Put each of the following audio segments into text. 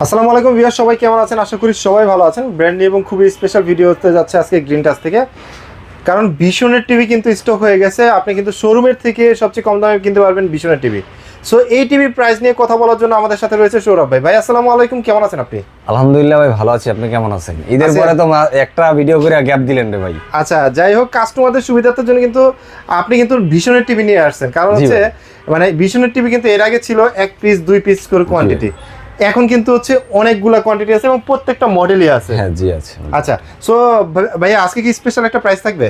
আসসালামু আলাইকুম ভিউয়ার, সবাই কেমন আছেন? আশা করি সবাই ভালো আছেন। ব্র্যান্ড নিউ এবং খুবই স্পেশাল ভিডিও হতে যাচ্ছে আজকে গ্রিন টাচ থেকে, কারণ ভিশনের টিভি কিন্তু স্টক হয়ে গেছে। আপনি কিন্তু শোরুমের থেকে সবচেয়ে কম দামে কিনতে পারবেন ভিশনের টিভি। সো এই টিভির প্রাইস নিয়ে কথা বলার জন্য আমাদের সাথে রয়েছে সৌরভ ভাই। ভাই আসসালামু আলাইকুম, কেমন আছেন আপনি? আলহামদুলিল্লাহ ভাই, ভালো আছি। আপনি কেমন আছেন? ঈদের পরে তো একটা ভিডিও করে গ্যাপ দিলেন রে ভাই। আচ্ছা, যাই হোক, কাস্টমারদের সুবিধার জন্য কিন্তু আপনি কিন্তু ভিশনের টিভি নিয়ে আসছেন, কারণ হচ্ছে মানে ভিশনের টিভি কিন্তু এর আগে ছিল 1 পিস 2 পিস করে কোয়ান্টিটি, এখন কিন্তু হচ্ছে অনেকগুলা কোয়ান্টিটি আছে এবং প্রত্যেকটা মডেলই আছে। হ্যাঁ জি আছে। আচ্ছা, সো ভাইয়া আজকে কি স্পেশাল একটা প্রাইস থাকবে?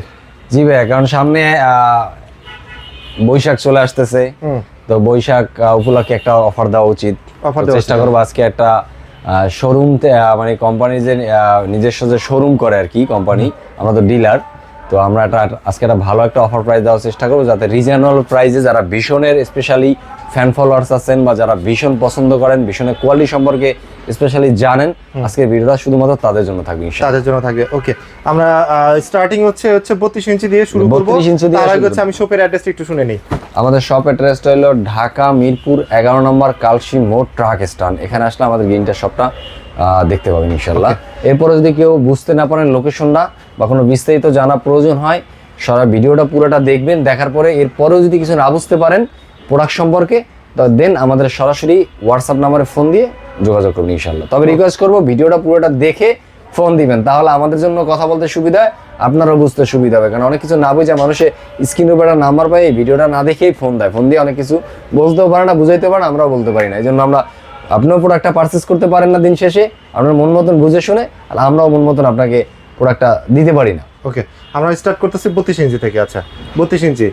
জি ভাই, কারণ সামনে বৈশাখ চলে আসতেছে, তো বৈশাখ উপলক্ষে একটা অফার দেওয়া উচিত। চেষ্টা করবো আজকে একটা শোরুম, মানে কোম্পানি যে নিজস্ব যে শোরুম করে আর কি কোম্পানি, আমরা তো ডিলার, তো আমরা আজকে একটা ভালো একটা অফার প্রাইস দেওয়ার চেষ্টা করবো, যাতে রিজনেবল প্রাইসে যারা ভীষণের স্পেশালি ফ্যান ফলোয়ার্স আছেন বা যারা ভীষণ পছন্দ করেন, ভীষণের কোয়ালিটি সম্পর্কে স্পেশালি জানেন, আজকের ভিডিওটা শুধুমাত্র তাদের জন্য থাকবে। তাদের জন্য থাকবে। ওকে, আমরা স্টার্টিং হচ্ছে 32 ইঞ্চি দিয়ে শুরু করব। তার আগে হচ্ছে আমি শপের অ্যাড্রেসটা একটু শুনে নেই। আমাদের শপ অ্যাড্রেসটা হলো ঢাকা মিরপুর 11 নম্বর কালসি মোড় ট্রাক স্ট্যান্ড। এখানে আসলে আমাদের গ্রিনটার শপটা দেখতে পাবেন ইনশাল্লাহ। এরপরে যদি কেউ বুঝতে না পারেন লোকেশনটা বা কোনো বিস্তারিত জানা প্রয়োজন হয়, সারা ভিডিওটা পুরোটা দেখবেন। দেখার পরে এরপরেও যদি কিছু না বুঝতে পারেন প্রোডাক্ট সম্পর্কে, তো দেন আমাদের সরাসরি হোয়াটসঅ্যাপ নাম্বারে ফোন দিয়ে যোগাযোগ করবেন ইনশাল্লাহ। তবে রিকোয়েস্ট করবো ভিডিওটা পুরোটা দেখে ফোন দিবেন, তাহলে আমাদের জন্য কথা বলতে সুবিধা হয়, আপনারও বুঝতে সুবিধা হবে। কারণ অনেক কিছু না বুঝে মানুষে স্ক্রিনের উপর একটা নাম্বার পায়, এই ভিডিওটা না দেখেই ফোন দেয়, ফোন দিয়ে অনেক কিছু বলতেও পারে না, বুঝাইতে পারে না, আমরাও বলতে পারি না। এই জন্য আমরা আপনিও প্রোডাক্টটা পারচেস করতে পারেন না দিন শেষে, আপনার মন মতন বুঝে শুনে, আর আমরাও মন মতন আপনাকে প্রোডাক্টটা দিতে পারি না। ওকে, আমরা স্টার্ট করতেছি 32 ইঞ্চি থেকে। আচ্ছা, 32 ইঞ্চি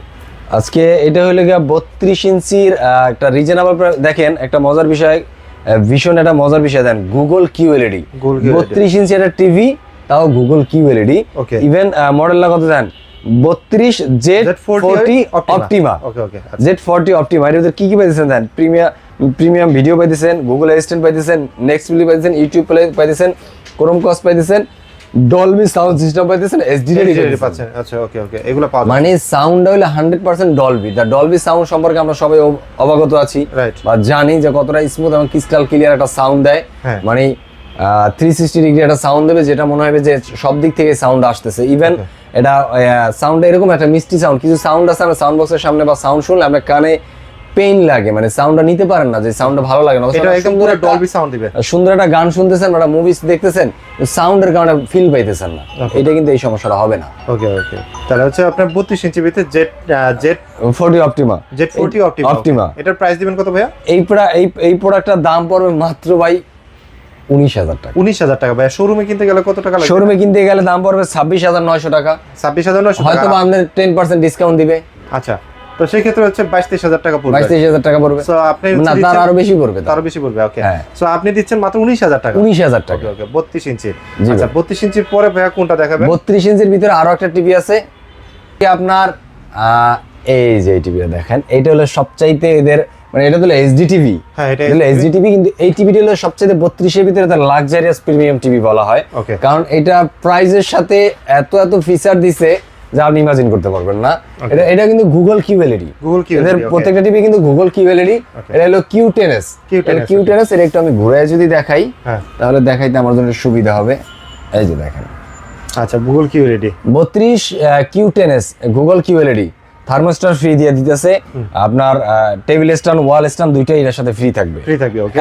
আজকে এটা হইলে গিয়ে 32 ইঞ্চির একটা রিজনেবল। দেখেন একটা মজার বিষয়, ভীষণ একটা মজার বিষয়, দেন গুগল কিউএলইডি 32 ইঞ্চি একটা টিভি, তাও গুগল কিউএলইডি। ইভেন মডেলটা কত জানেন? 32 Z40 অপটিমা। Z40 Optima. এর ভিতরে কি কি পাইছেন জানেন? প্রিমিয়াম ভিডিও পাইতেছেন, গুগল অ্যাসিস্ট্যান্ট পাইতেছেন, নেক্সটপ্লি পাইতেছেন, ইউটিউব প্লে পাইতেছেন, ক্রোমকাস্ট পাইতেছেন, ডলবি সাউন্ড সিস্টেম পাইতেছেন, এসডিডি পাচ্ছেন। আচ্ছা, ওকে ওকে, এগুলো পাওয়া যায়। মানে সাউন্ড হলো 100% ডলবি। দা ডলবি সাউন্ড সম্পর্কে আমরা সবাই অবগত আছি বা জানি যে কতটা স্মুথ এবং ক্রিস্টাল ক্লিয়ার একটা সাউন্ড দেয়। মানে 360 ডিগ্রি একটা সাউন্ড দেবে, যেটা মনে হবে যে সব দিক থেকে সাউন্ড আসতেছে। ইভেন এটা সাউন্ড এরকম একটা মিষ্টি সাউন্ড, কিছু সাউন্ড আছে আমরা সাউন্ড বক্সের সামনে বা সাউন্ড শুনলে আপনার কানে পেইন লাগে, মানে সাউন্ডটা নিতে পারেন না, যে সাউন্ডটা ভালো লাগে না। এটা একদম পুরো ডলবি সাউন্ড দিবে। সুন্দর একটা গান শুনতেছেন বা মুভিজ দেখতেছেন, সাউন্ডের কারণে ফিল পাইতেছেন না, এটা কিন্তু এই সমস্যাটা হবে না। ওকে ওকে, তাহলে হচ্ছে আপনার 32 ইঞ্চি ভিতরে Z40 অপটিমা। Z40 Optima. এটার প্রাইস দিবেন কত ভাইয়া? এই প্রোডাক্টটার দাম পড়বে মাত্র ভাই 19,000 টাকা। 19,000 টাকা। ভাইয়া শোরুমে কিনতে গেলে কত টাকা লাগবে? শোরুমে কিনতে গেলে দাম পড়বে 26,900 টাকা। 26,900 টাকা, হয়তো আমাদের 10% ডিসকাউন্ট দিবে। আচ্ছা, তো সেই ক্ষেত্রে হচ্ছে 22-23,000 টাকা পড়বে। 22-23,000 টাকা পড়বে। সো আপনি না, তার আরো বেশি পড়বে, আরো বেশি পড়বে। ওকে, সো আপনি দিচ্ছেন মাত্র 19,000 টাকা। 19,000 টাকা। ওকে, 32 ইঞ্চি। আচ্ছা, 32 ইঞ্চির পরে ভাইয়া কোনটা দেখাবেন? 32 ইঞ্চির ভিতরে আরো একটা টিভি আছে আপনার, এই যে টিভিটা দেখেন, এটা হলো সবচাইতে এদের, মানে এটা হলো এইচডি টিভি। হ্যাঁ, এটা হলো এইচডি টিভি, কিন্তু এই টিভিটা হলো সবচাইতে 32 এর ভিতরে তার লাক্সারিয়াস প্রিমিয়াম টিভি বলা হয়। কারণ এটা প্রাইসের সাথে এত ফিচার দিছে যা আপনি ইমাজিন করতে পারবেন না। এটা কিন্তু গুগল কিউএলইডি। এদের প্রত্যেকটা টিভি কিন্তু গুগল কিউএলইডি। এটা হলো Q10s। Q10s এর একটু আমি ঘুরে যদি দেখাই, তাহলে দেখাইতে আমার জন্য সুবিধা হবে। এই যে দেখেন, আচ্ছা, Google QLED 32 Q10s Google QLED. Thermostat free দিয়ে দিতেছে, আপনার টেবিল স্ট্যান্ড, ওয়াল স্ট্যান্ড দুইটাই এর সাথে ফ্রি থাকবে।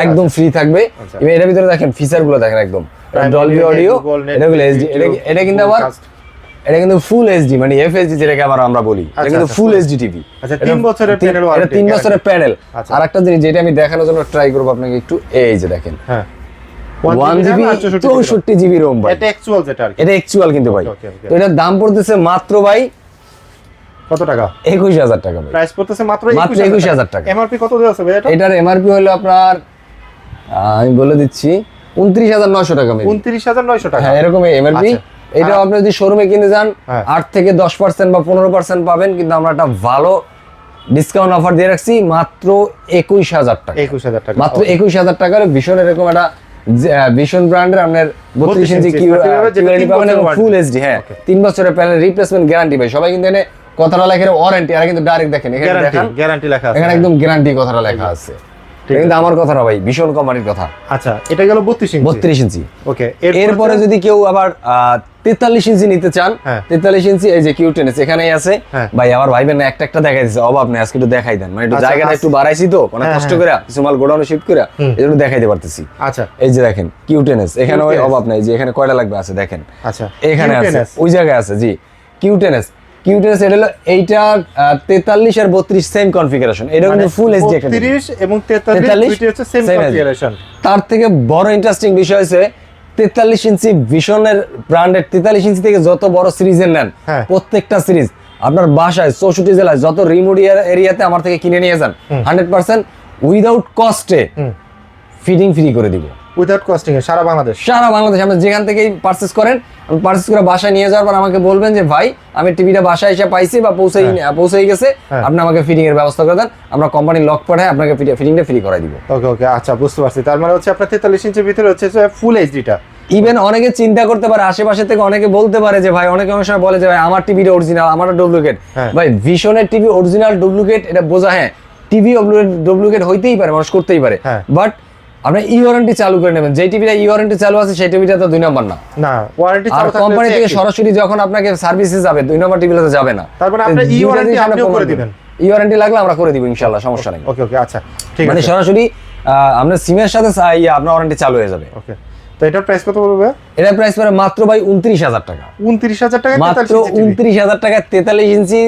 একদম ফ্রি থাকবে। এবং এর ভিতরে দেখেন ফিচার গুলো দেখেন, একদম ডলবি অডিও, এটা হলো এইচডি। এটা কিন্তু আবার এটা কিন্তু ফুল এইচডি, মানে এফএইচডি যেটাকে আবার আমরা বলি, এটা কিন্তু ফুল এইচডি টিভি। আচ্ছা, 3 বছরের প্যানেল ওয়ারেন্টি। এটা 3 বছরের প্যানেল। আর একটা জিনিস যেটা আমি দেখানোর জন্য ট্রাই করব আপনাকে একটু, এই যে দেখেন, হ্যাঁ 1GB 64GB রোম ভাই। এটা অ্যাকচুয়াল যেটা আর কি, এটা অ্যাকচুয়াল কিন্তু ভাই। তো এটার দাম পড়তেছে মাত্র ভাই কত টাকা? 21,000 টাকা ভাই। প্রাইস পড়তেছে মাত্র 21,000 টাকা। এমআরপি কত দেওয়া আছে ভাই এটা? এটার এমআরপি হলো আপনার, আমি বলে দিচ্ছি, 29,900 টাকা। 29,900 টাকা, হ্যাঁ এরকম এমআরপি। এটা আপনি যদি শোরুমে কিনে যান 8 থেকে 10% বা 15% পাবেন, কিন্তু আমরা একটা ভালো ডিসকাউন্ট অফার দিয়ে রাখছি মাত্র 21,000 টাকা। 21,000 টাকা, মাত্র 21,000 টাকার ভীষণ এরকম একটা ভীষণ ব্র্যান্ডের আপনার 32 ইঞ্চি কিউএলইডি পাবেন এবং ফুল এইচডি। হ্যাঁ, 3 বছরের প্যানেল রিপ্লেসমেন্ট গ্যারান্টি ভাই। সবাই কিন্তু এনে কথাটা লেখা ওয়ারেন্টি, আর কিন্তু ডাইরেক্ট দেখেন এখানে দেখেন গ্যারান্টি লেখা আছে, এখানে একদম গ্যারান্টি কথাটা লেখা আছে। এটা কিন্তু আমার কথা না ভাই, ভীষণ কোম্পানির কথা। আচ্ছা, এটা গেল 32 ইঞ্চি। 32 ইঞ্চি। ওকে, এরপরে যদি কেউ আবার 43 ইঞ্চি নিতে চান, 43 ইঞ্চি এই যে কিউটেনেস এখানেই আছে ভাই। আমার ভাইবেন একটা একটা দেখাই দিছে, অভাব নেই, আজকে একটু দেখাই দেন, মানে একটু জায়গাটা একটু বাড়াইছি তো অনেক কষ্ট করে, কিছু মাল গোডাউনে শিফট করে এজন্য দেখাইতে পারতেছি। আচ্ছা, এই যে দেখেন কিউটেনেস, এখানে ওই অভাব নাই, যে এখানে কয়টা লাগবে আছে দেখেন। আচ্ছা, এখানে আছে, ওই জায়গায় আছে, জি কিউটেনেস। কিউটেনেস এটা হলো এইটা 43 আর 32 সেম কনফিগারেশন, এটা কিন্তু ফুল এইচডি একটা 32 এবং 43 দুইটা হচ্ছে সেম কনফিগারেশন। তার থেকে বড় ইন্টারেস্টিং বিষয় হচ্ছে 43 ইঞ্চি ভিশনের ব্র্যান্ডেড 43 ইঞ্চি থেকে যত বড় সিরিজের নেন, প্রত্যেকটা সিরিজ আপনার বাসায় 64 জেলায় যত রিমোট এরিয়াতে আমার থেকে কিনে নিয়ে যান 100% উইদাউট কস্টে ফিটিং ফ্রি করে দিব। উইদাউট কস্টিং এ সারা বাংলাদেশ আপনি যেখান থেকেই পারচেজ করেন, পারচেজ করে বাসায় নিয়ে যাওয়ার পর আমাকে বলবেন যে ভাই আমি টিভিটা বাসায় এসে পাইছি বা পৌঁছেই গেছে, আপনি আমাকে ফিটিং এর ব্যবস্থা করে দেন, আমরা কোম্পানির লক পাঠাই আপনাকে ফিটিংটা ফ্রি করাই দিব। ওকে ওকে, আচ্ছা বুঝতে পারছি। তার মানে হচ্ছে আপনার 43 ইঞ্চির ভিতরে হচ্ছে ফুল এইচডিটা। ইভেন অনেকে চিন্তা করতে পারে, আশেপাশে থেকে অনেকে বলতে পারে যে ভাই, অনেক সময় বলে যে ভাই আমার টিভিটা অরিজিনাল, আমার ডুপ্লিকেট। ভাই ভিশনের টিভি অরিজিনাল ডুপ্লিকেট এটা বোঝা, হ্যাঁ টিভি ডুপ্লিকেট হইতেই পারে, মানুষ করতেই পারে, বাট আপনি ই ওয়ারেন্টি চালু করে নেবেন। যে টিভিটা ই ওয়ারেন্টি চালু আছে সেই টিভিটা তো 2 নাম্বার না, ওয়ারেন্টি চালু থাকলে কোম্পানি থেকে সরাসরি যখন আপনাকে সার্ভিসে যাবে 2 নাম্বার টিভিতে যাবে না। তার মানে আপনি ই ওয়ারেন্টি আপনিও করে দিবেন। ই ওয়ারেন্টি লাগলে আমরা করে দিব ইনশাআল্লাহ, সমস্যা নেই। ওকে ওকে, আচ্ছা ঠিক আছে, মানে সরাসরি আপনার সিমের সাথে আপনার ওয়ারেন্টি চালু হয়ে যাবে। ওকে, তো এটার প্রাইস কত পড়বে? এটার প্রাইস পড়ে মাত্র ভাই 29,000 টাকা। 29,000 টাকা, মাত্র 29,000 টাকা 43 inch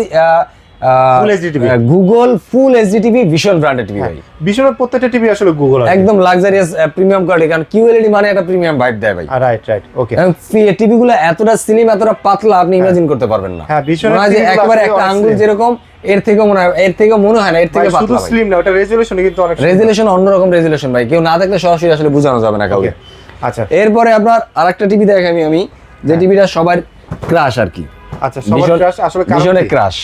full HD TV, Google full HD TV, Vision ব্র্যান্ডের টিভি ভাই। ভিশনের প্রত্যেকটা টিভি আসলে গুগল একদম লাক্সারিয়াস প্রিমিয়াম কোয়ালিটি, কারণ কিউএলইডি মানে একটা প্রিমিয়াম ভাইব দেয় ভাই। রাইট রাইট, ওকে। টিভি গুলো এতটা স্লিম, এতটা পাতলা আপনি ইমাজিন করতে পারবেন না। হ্যাঁ, ভিশনের টিভি একেবারে একটা আঙ্গুল যেরকম, এর থেকে মনে হয়, এর থেকে মনে হয় না, এর থেকে পাতলা। শুধু স্লিম না, ওটা রেজোলিউশন কিন্তু অনেক রেজোলিউশন অন্যরকম রেজোলিউশন ভাই, কেউ না দেখলে সরাসরি আসলে বোঝানো যাবে না কাউকে। আচ্ছা, এরপরে আপনার আরেকটা টিভি দেখাই আমি, যে টিভিটা সবার ক্রাশ আর কি। আচ্ছা, সবার ক্রাশ আসলে ভিশনের ক্রাশ।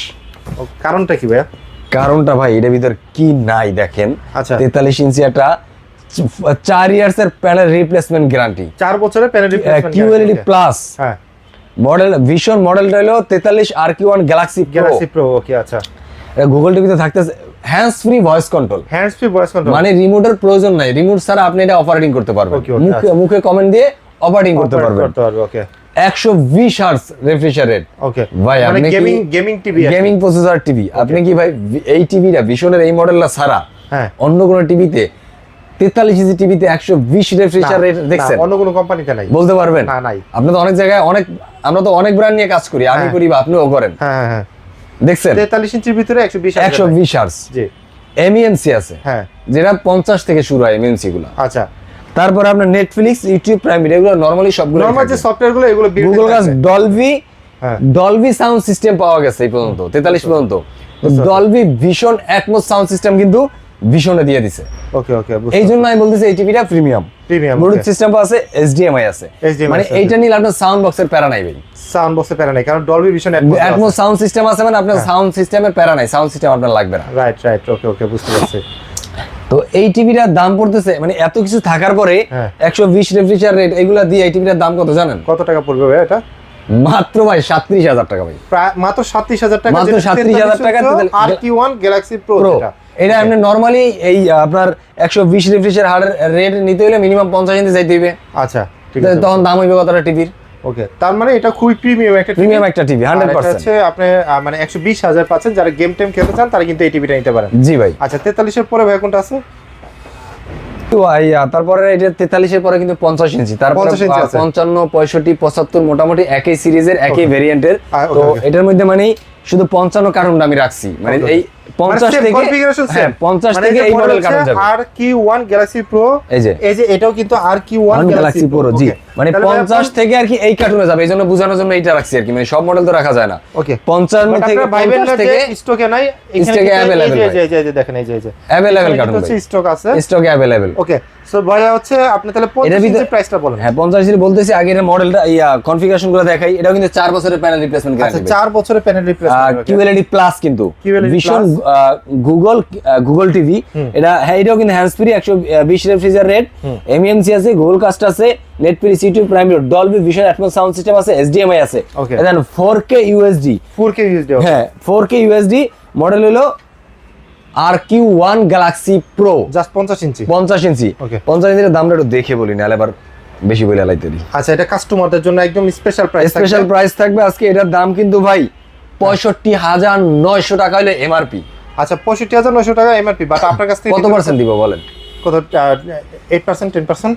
কারণটা কি ভাইয়া? কারণটা ভাই এর ভিতর কি নাই দেখেন। আচ্ছা, 43 ইঞ্চি একটা 4 ইয়ার্স এর প্যানেল রিপ্লেসমেন্ট গ্যারান্টি, 4 বছরের প্যানেল রিপ্লেসমেন্ট কিউএলইডি প্লাস। হ্যাঁ, মডেল ভিশন মডেলটা হলো 43 RQ1 গ্যালাক্সি প্রো। ওকে, আচ্ছা। গুগল টিভিতে থাকতেছে হ্যান্ডস ফ্রি ভয়েস কন্ট্রোল, মানে রিমোটের প্রয়োজন নাই, রিমোট ছাড়া আপনি এটা অপারেটিং করতে পারবেন, মুখে কমেন্ট দিয়ে অপারেটিং করতে পারবেন। ওকে, 120 হার্টজ রিফ্রেশ রেট। ওকে, ভাই আপনি gaming TV, gaming processor TV, আপনি কি ভাই এই টিভিটা ভিশনের এই মডেলটা ছাড়া অন্য কোন টিভিতে 43 ইঞ্চি টিভিতে 120 রিফ্রেশ রেট দেখছেন? অন্য কোন কোম্পানিতে নাই, বলতে পারবেন? না, নাই। আপনি তো অনেক জায়গায় আমরা তো অনেক ব্র্যান্ড নিয়ে কাজ করি, আমি করি বা আপনিও করেন। হ্যাঁ হ্যাঁ, দেখছেন 43 ইঞ্চির ভিতরে 120 হার্টজ। জি, এমইএনসি আছে, হ্যাঁ, যেটা 50 থেকে শুরু হয় এমইএনসি গুলো। আচ্ছা, তারপর আপনার নেটফ্লিক্স, ইউটিউব প্রাইম ভিডিও, এগুলো নরমালি সবগুলো নরমাল যে সফটওয়্যার গুলো এগুলো Google glass, Dolby sound system পাওয়া গেছে এই পর্যন্ত 43 পর্যন্ত। Dolby vision atoms sound system কিন্তু ভিশনে দিয়ে দিছে। ওকে ওকে, এই জন্য আমি বলতেছি এই টিভিটা প্রিমিয়াম। ব্লুটুথ সিস্টেম আছে, এইচডিএমআই আছে, মানে এইটা নিলে আপনার সাউন্ড বক্সের প্যারা নাই ভাই। সাউন্ড বক্সের প্যারা নাই, কারণ Dolby vision atoms sound system আছে, মানে আপনার সাউন্ড সিস্টেমের প্যারা নাই, সাউন্ড সিস্টেম আপনার লাগবে না। রাইট রাইট, ওকে ওকে, বুঝতে পারছি। তো এই টিভিটার দাম পড়তেছে, মানে এত কিছু থাকার পরে 120 রেফ্রিজারেটর রেট এগুলা দিয়ে এই টিভিটার দাম কত জানেন? কত টাকা পড়বে ভাই এটা? মাত্র ভাই 37,000 টাকা ভাই, মাত্র 37,000 টাকা। মাত্র 37,000 টাকা RQ1 গ্যালাক্সি প্রো। এটা আপনি নরমালি এই আপনার 120 রেফ্রিজারেটর হার্ডের রেট নিতে হলে মিনিমাম 50 ইঞ্চি যাইতে হবে। আচ্ছা, ঠিক আছে, তখন দাম হইবে কতটা টিভির? ওকে, তার মানে এটা খুবই প্রিমিয়াম একটা টিভি 100%। হচ্ছে আপনি মানে 120,000 পাচ্ছেন, যারা গেম টেম খেলতে চান তারা কিন্তু এই টিভিটা নিতে পারেন। জি ভাই। আচ্ছা, 43 এর পরে ভাই কোনটা আছে? তো তারপরে এটা 43 এর পরে কিন্তু 50 ইঞ্চি, তারপরে 55, 65, 75 মোটামুটি একই সিরিজের একই ভেরিয়েন্টের। তো এটার মধ্যে মানে শুধু 55 কার্টুনটা আমি রাখছি, মানে এই 50 থেকে, হ্যাঁ 50 থেকে এই মডেল কার্টুন যাবে। RQ1 গ্যালাক্সি প্রো, এই যে এটাও কিন্তু RQ1 গ্যালাক্সি প্রো। জি, মানে 50 থেকে আর কি এই কার্টুনে যাবে, এইজন্য বোঝানোর জন্য এইটা রাখছি আর কি, মানে সব মডেল তো রাখা যায় না। ওকে, 55 থেকে 50 থেকে স্টকে নাই, এখানে अवेलेबल, এই যে দেখেন, এই যে अवेलेबल কার্টুন হচ্ছে স্টক আছে, স্টকে अवेलेबल। ওকে, সো ভাইয়া হচ্ছে আপনি তাহলে 50 ইঞ্চি প্রাইসটা বলেন। হ্যাঁ 50 ইঞ্চি বলতেছি, আগে এর মডেলটা কনফিগারেশন গুলো দেখাই। এটাও কিন্তু 4 বছরের প্যানেল রিপ্লেসমেন্ট গ্যারান্টি। আচ্ছা, 4 বছরের প্যানেল রিপ্লেসমেন্ট, কিউএলইডি প্লাস কিন্তু ভিশন গুগল টিভি। এটা হ্যাঁ, এটাও কিন্তু hands free, 120 refrigerator rate, MEMC আছে, গুগল কাস্ট আছে, Netflix, YouTube prime video, Dolby vision atoms sound system আছে, এইচডিএমআই আছে, দেন 4K ইউএসডি। হ্যাঁ 4K ইউএসডি মডেল হলো RQ1 Galaxy Pro জাস্ট 50 ইঞ্চি। 50 ইঞ্চি। Okay. 50 ইঞ্চির দামটা একটু দেখে বলি না, আবার বেশি বলে লাইতে দিই। আচ্ছা, এটা কাস্টমারদের জন্য একদম স্পেশাল প্রাইস থাকবে। স্পেশাল প্রাইস থাকবে আজকে। এটার দাম কিন্তু ভাই 65,900 টাকা হলো এমআরপি। আচ্ছা, 65,900 টাকা এমআরপি, বাট আপনার কাছ থেকে কত পার্সেন্ট দিব বলেন? কত 8% 10%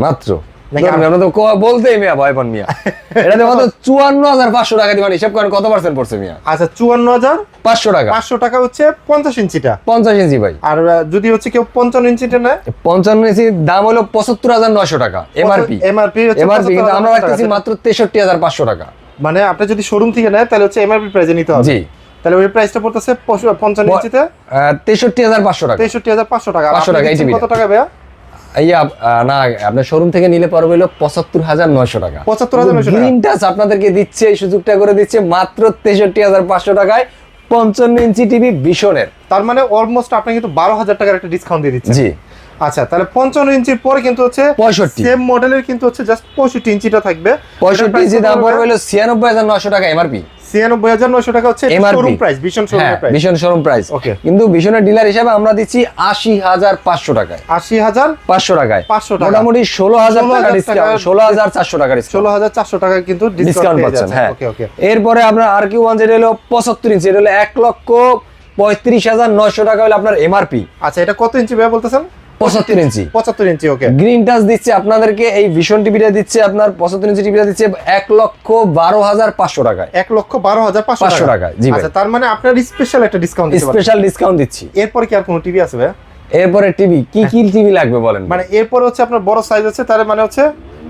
মাত্র নাকি আমরা তো বলতেই মিয়া ভয় পান মিয়া। এটাতে মাত্র 54,500 টাকা দিবেন। হিসাব করেন কত পার্সেন্ট পড়ছে মিয়া? আচ্ছা, 54,500 টাকা। 500 টাকা হচ্ছে 50 ইঞ্চিটা। 50 ইঞ্চি ভাই। আর যদি হচ্ছে কেউ 55 ইঞ্চিটা নেয়, 55 ইঞ্চির দাম হলো 75,900 টাকা এমআরপি। এমআরপি এমআরপি কিন্তু আমরা রাখতেছি মাত্র 63,500 টাকা। মানে আপনি যদি শোরুম থেকে নেয় তাহলে হচ্ছে এমআরপি প্রাইসে নিতে হবে। জি। তাহলে ওই প্রাইসটা পড়তেছে 55 ইঞ্চিতে 63,500 টাকা। 63,500 টাকা। 500 টাকা এই টিভি। কত টাকা ভাইয়া? ইয়া না, আপনার শোরুম থেকে নিলে পড়বে হলো 75,900 টাকা। 75,900 টাকা। গ্রিন টাচ আপনাদেরকে দিচ্ছে, এই সুযোগটা করে দিচ্ছে মাত্র 63,500 টাকায় 55 ইঞ্চি টিভি ভিশনের। তার মানে অলমোস্ট আপনি কিন্তু 12,000 টাকার একটা ডিসকাউন্ট দিয়ে দিচ্ছেন। জি। আচ্ছা, তাহলে 55 ইঞ্চির পরে কিন্তু হচ্ছে 65 সেম মডেলের কিন্তু হচ্ছে জাস্ট 65 ইঞ্চিটা থাকবে। 65 ইঞ্চি দাম পড়বে হলো 96,900 টাকা এমআরপি। 96,900 টাকা হচ্ছে শোরুম প্রাইস, ভীষণ শোরুম প্রাইস। ভীষণ শোরুম প্রাইস। ওকে। কিন্তু ভীষণের ডিলার হিসেবে আমরা দিচ্ছি 80,500 টাকায়। 80,500 টাকায়। 500 টাকা। মোটামুটি 16,000 টাকা ডিসকাউন্ট, 16,400 টাকা ডিসকাউন্ট। 16,400 টাকা কিন্তু ডিসকাউন্ট পাচ্ছেন। হ্যাঁ। ওকে ওকে। এরপরে আপনার RQ1 যেটা হলো 75 ইঞ্চি, এটা হলো 1,35,900 টাকা হলো আপনার এমআরপি। আচ্ছা, এটা কত ইঞ্চি ভাই বলতেছেন? 75 ইঞ্চি। 75 ইঞ্চি। ওকে। গ্রিন টাচ দিচ্ছে আপনাদেরকে, এই ভিশন টিভিটা দিচ্ছে আপনার 75 ইঞ্চি টিভিটা দিচ্ছে 1,12,500 টাকায়। 1,12,500 টাকা। জি ভাই। আচ্ছা, তার মানে আপনার স্পেশাল একটা ডিসকাউন্ট দিতে পারবেন। স্পেশাল ডিসকাউন্ট দিচ্ছি। এরপর কি আর কোনো টিভি আছে ভাই? এরপরে টিভি কি টিভি লাগবে বলেন? মানে এরপর হচ্ছে আপনার বড় সাইজ আছে, তার মানে হচ্ছে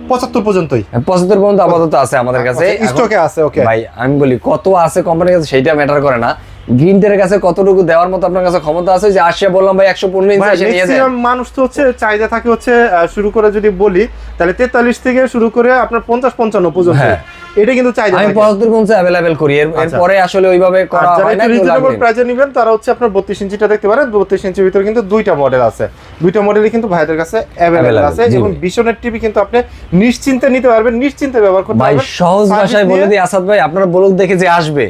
75 পর্যন্তই। 75 পর্যন্ত আপাতত আছে আমাদের কাছে, স্টকে আছে। ওকে ভাই, আমি বলি কত আছে কোম্পানির কাছে সেইটা ম্যাটার করে না, গ্রিনটের কাছে কতটুকু দেওয়ার মতো আপনার কাছে ক্ষমতা আছে। যে আসিয়া বললাম ভাই 115 ইঞ্চি এসে নিয়ে যান। ম্যাক্সিমাম মানুষ তো হচ্ছে চাহিদা থাকে হচ্ছে শুরু করে যদি বলি তাহলে 43 থেকে শুরু করে আপনার 50-55 পর্যন্ত। হ্যাঁ। এটা কিন্তু চাহিদা আমি 75 পর্যন্ত अवेलेबल করি। এরপরে আসলে ওইভাবে করা হয় না। রিজনেবল প্রাইসে নেবেন তারা হচ্ছে আপনার 32 ইঞ্চিটা দেখতে পারেন। 32 ইঞ্চির ভিতরে কিন্তু দুইটা মডেল আছে। দুইটা মডেলই কিন্তু ভাইদের কাছে अवेलेबल আছে এবং ভিশনের টিভি কিন্তু আপনি নিশ্চিন্তে নিতে পারবেন, নিশ্চিন্তে ব্যবহার করতে পারবেন। ভাই সহজ ভাষায় বলে দিই আসাদ ভাই, আপনারা ব্লগ দেখে যে আসবে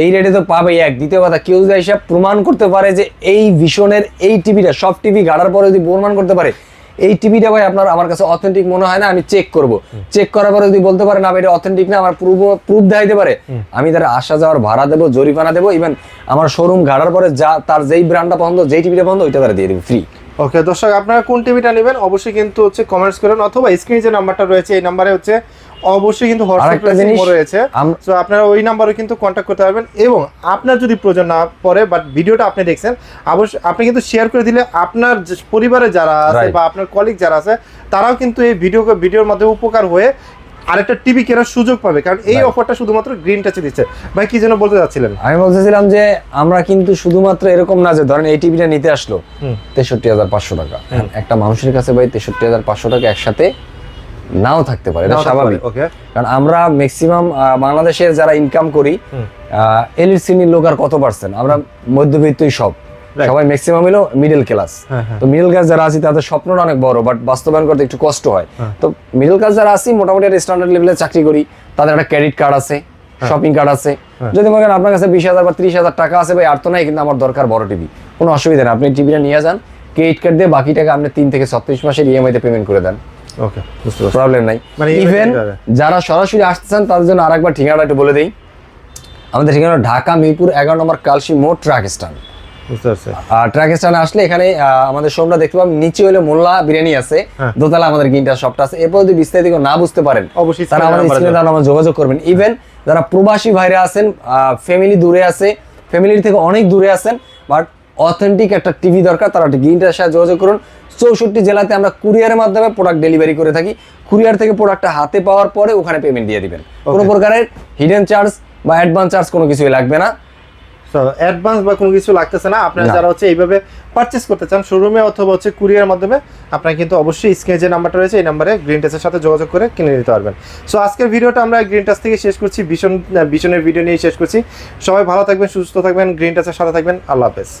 এই রেটে তো পাবে। এক দ্বিতীয় কথা, কেউ যদি হিসাব প্রমাণ করতে পারে যে এই ভিশনের এই টিভিটা, সব টিভি গাড়ার পরে যদি প্রমাণ করতে পারে এই টিভিটা ভাই আপনার আমার কাছে অথেন্টিক মনে হয় না, আমি চেক করব। চেক করার পরে যদি বলতে পারে না এটা অথেন্টিক না, আমার প্রুফ দেখাইতে পারে, আমি তার আসা যাওয়ার ভাড়া দেবো, জরিমানা দেবো। ইভেন আমার শোরুম গাড়ার পরে যা তার যেই ব্র্যান্ডটা পছন্দ, যেই টিভিটা পছন্দ ওইটা তারা দিয়ে দেবে ফ্রি। ওকে দর্শক, আপনারা কোন টিভিটা নেবেন অবশ্যই কিন্তু হচ্ছে কমেন্টস করেন, অথবা স্ক্রিনে যে নাম্বারটা রয়েছে এই নাম্বারে হচ্ছে অবশ্যই কিন্তু হোয়াটসঅ্যাপ রয়েছে, তো আপনারা ওই নাম্বারে কিন্তু কন্ট্যাক্ট করতে পারবেন। এবং আপনার যদি প্রয়োজন না পড়ে বাট ভিডিওটা আপনি দেখছেন, অবশ্যই আপনি কিন্তু শেয়ার করে দিলে আপনার পরিবারে যারা আছে বা আপনার কলিগ যারা আছে তারাও কিন্তু এই ভিডিওর মাধ্যমে উপকার হয়ে আরেকটা টিভি কেনার সুযোগ পাবে। কারণ এই অফারটা শুধুমাত্র গ্রিন টাচে দিচ্ছে। ভাই কি যেন বলতে যাচ্ছিলেন? আমি বলতেছিলাম যে আমরা কিন্তু শুধুমাত্র এরকম না যে ধরেন এই টিভিটা নিতে আসলো 63,500 টাকা, একটা মানুষের কাছে ভাই 63,500 টাকা একসাথে নাও থাকতে পারে, এটা স্বাভাবিক। কারণ আমরা ম্যাক্সিমাম বাংলাদেশে যারা ইনকাম করি, এলিট শ্রেণীর লোক আর কত পার্সেন্ট, আমরা মধ্যবিত্তই সবাই ম্যাক্সিমাম হলো মিডল ক্লাস। তো মিডল ক্লাস যারা আছি তাদের স্বপ্নটা অনেক বড়, বাট বাস্তবায়ন করতে একটু কষ্ট হয়। তো মিডল ক্লাস যারা আছি মোটামুটি একটা স্ট্যান্ডার্ড লেভেলে চাকরি করি, তাদের একটা ক্রেডিট কার্ড আছে, শপিং কার্ড আছে। যদি মনে করেন আপনার কাছে 20,000 বা 30,000 টাকা আছে, ভাই আর তো নাই, কিন্তু আমার দরকার বড় টিভি, কোনো অসুবিধা নেই, আপনি টিভিটা নিয়ে যান, ক্রেডিট কার্ড দিয়ে বাকি টাকা আপনি 3 থেকে 36 মাসের ইএমআই তে পেমেন্ট করে দেন। ওকে, প্রবলেম নাই। ইভেন যারা সরাসরি আসতেছেন তাদের জন্য আরেকবার ঠিকানাটা একটু বলে দেই। আমাদের ঠিকানা ঢাকা মিরপুর 11 নম্বর কালশি মোড় ট্রাক স্ট্যান্ড। আর ট্রাক স্ট্যান্ডে আসলে এখানে আমাদের শোরুমটা দেখতে পাবেন। নিচে হলো মোল্লা বিরিয়ানি আছে, দোতলা আমাদের গ্রিনটার শপটা আছে। এরপর যদি বিস্তারিত না বুঝতে পারেন অবশ্যই তারা আমাদের স্ক্রিনে আমার যোগাযোগ করবেন। ইভেন যারা প্রবাসী ভাইরা আছেন, ফ্যামিলি দূরে আছে, ফ্যামিলির থেকে অনেক দূরে আছেন, বাট অথেন্টিক একটা টিভি দরকার, তারা গ্রিনটার সাথে যোগাযোগ করুন। 64 জেলাতে আমরা কুরিয়ারের মাধ্যমে প্রোডাক্ট ডেলিভারি করে থাকি। কুরিয়ার থেকে প্রোডাক্টটা হাতে পাওয়ার পরে ওখানে পেমেন্ট দিয়ে দিবেন। কোনো প্রকারের হিডেন চার্জ বা অ্যাডভান্স চার্জ কোনো কিছুই লাগবে না। অ্যাডভান্স বা কোনো কিছু লাগতেছে না। আপনারা যারা হচ্ছে এইভাবে পারচেজ করতে চান শোরুমে অথবা হচ্ছে কুরিয়ার মাধ্যমে, আপনারা কিন্তু অবশ্যই স্ক্রিনে যে নাম্বারটা রয়েছে এই নাম্বারে গ্রিন টাচের সাথে যোগাযোগ করে কিনে নিতে পারবেন। সো আজকের ভিডিওটা আমরা গ্রিন টাচ থেকে শেষ করছি, ভীষণের ভিডিও নিয়ে শেষ করছি। সবাই ভালো থাকবেন, সুস্থ থাকবেন, গ্রিন টাচের সাথে থাকবেন। আল্লাহ হাফেজ।